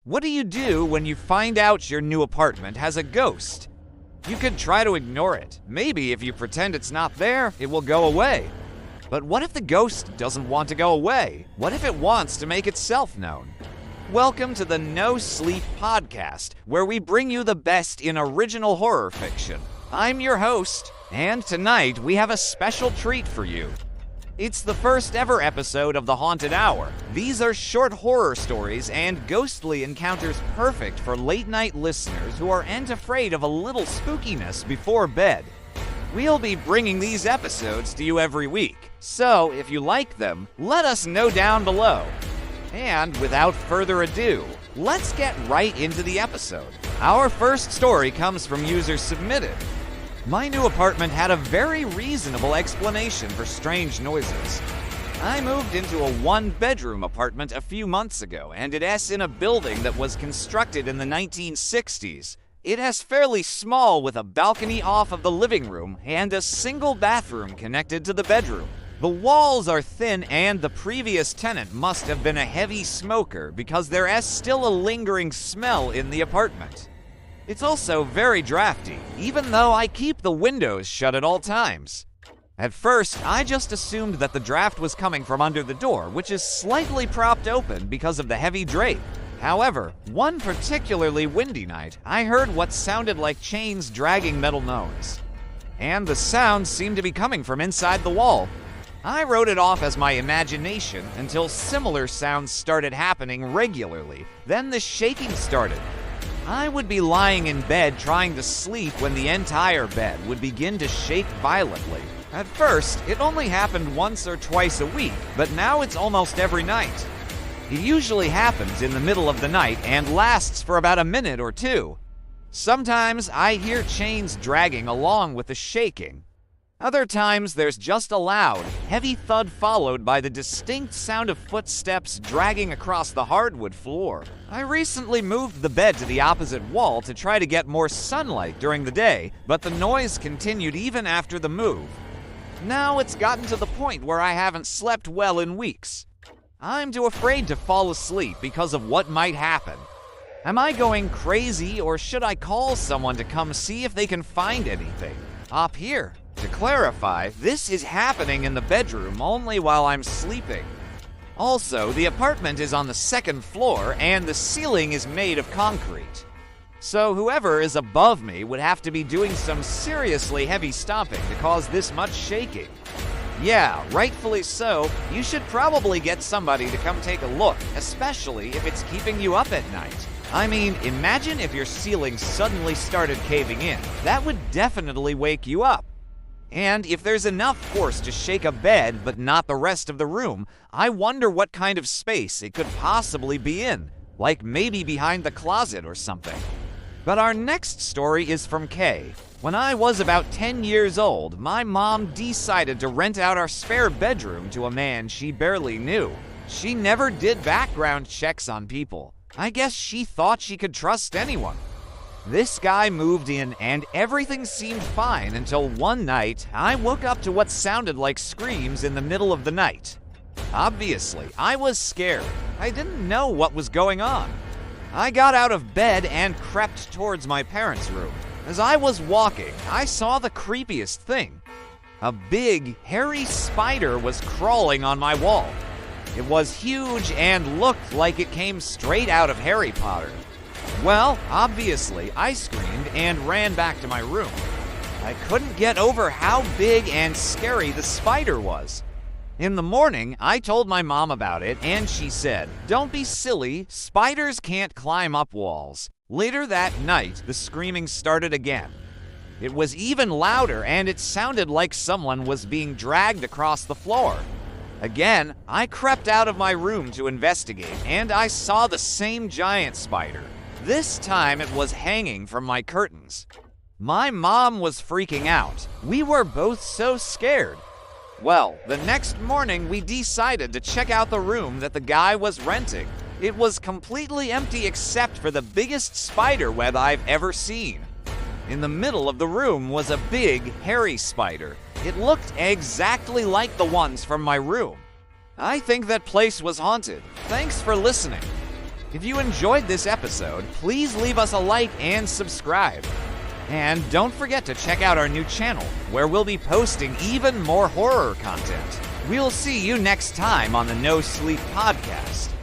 What do you do when you find out your new apartment has a ghost? You could try to ignore it. Maybe if you pretend it's not there, it will go away. But what if the ghost doesn't want to go away? What if it wants to make itself known? Welcome to the No Sleep Podcast, where we bring you the best in original horror fiction. I'm your host, and tonight we have a special treat for you. It's the first ever episode of The Haunted Hour. These are short horror stories and ghostly encounters perfect for late-night listeners who aren't afraid of a little spookiness before bed. We'll be bringing these episodes to you every week, so if you like them, let us know down below. And without further ado, let's get right into the episode. Our first story comes from user submitted. My new apartment had a very reasonable explanation for strange noises. I moved into a one-bedroom apartment a few months ago, and it's in a building that was constructed in the 1960s. It is fairly small with a balcony off of the living room and a single bathroom connected to the bedroom. The walls are thin, and the previous tenant must have been a heavy smoker because there is still a lingering smell in the apartment. It's also very drafty, even though I keep the windows shut at all times. At first, I just assumed that the draft was coming from under the door, which is slightly propped open because of the heavy drape. However, one particularly windy night, I heard what sounded like chains dragging metal nodes. And the sound seemed to be coming from inside the wall. I wrote it off as my imagination until similar sounds started happening regularly. Then the shaking started. I would be lying in bed trying to sleep when the entire bed would begin to shake violently. At first, it only happened once or twice a week, but now it's almost every night. It usually happens in the middle of the night and lasts for about a minute or two. Sometimes I hear chains dragging along with the shaking. Other times there's just a loud, heavy thud followed by the distinct sound of footsteps dragging across the hardwood floor. I recently moved the bed to the opposite wall to try to get more sunlight during the day, but the noise continued even after the move. Now it's gotten to the point where I haven't slept well in weeks. I'm too afraid to fall asleep because of what might happen. Am I going crazy, or should I call someone to come see if they can find anything? Up here. To clarify, this is happening in the bedroom only while I'm sleeping. Also, the apartment is on the second floor and the ceiling is made of concrete. So whoever is above me would have to be doing some seriously heavy stomping to cause this much shaking. Yeah, rightfully so, you should probably get somebody to come take a look, especially if it's keeping you up at night. I mean, imagine if your ceiling suddenly started caving in. That would definitely wake you up. And if there's enough force to shake a bed but not the rest of the room, I wonder what kind of space it could possibly be in, like maybe behind the closet or something. But our next story is from Kay. When I was about 10 years old, my mom decided to rent out our spare bedroom to a man she barely knew. She never did background checks on people. I guess she thought she could trust anyone. This guy moved in and everything seemed fine until one night I woke up to what sounded like screams in the middle of the night. Obviously, I was scared. I didn't know what was going on. I got out of bed and crept towards my parents' room. As I was walking, I saw the creepiest thing. A big, hairy spider was crawling on my wall. It was huge and looked like it came straight out of Harry Potter. Well, obviously, I screamed and ran back to my room. I couldn't get over how big and scary the spider was. In the morning, I told my mom about it, and she said, "Don't be silly, spiders can't climb up walls." Later that night, the screaming started again. It was even louder, and it sounded like someone was being dragged across the floor. Again, I crept out of my room to investigate, and I saw the same giant spider. This time it was hanging from my curtains. My mom was freaking out. We were both so scared. Well, the next morning we decided to check out the room that the guy was renting. It was completely empty except for the biggest spider web I've ever seen. In the middle of the room was a big, hairy spider. It looked exactly like the ones from my room. I think that place was haunted. Thanks for listening. If you enjoyed this episode, please leave us a like and subscribe. And don't forget to check out our new channel, where we'll be posting even more horror content. We'll see you next time on the No Sleep Podcast.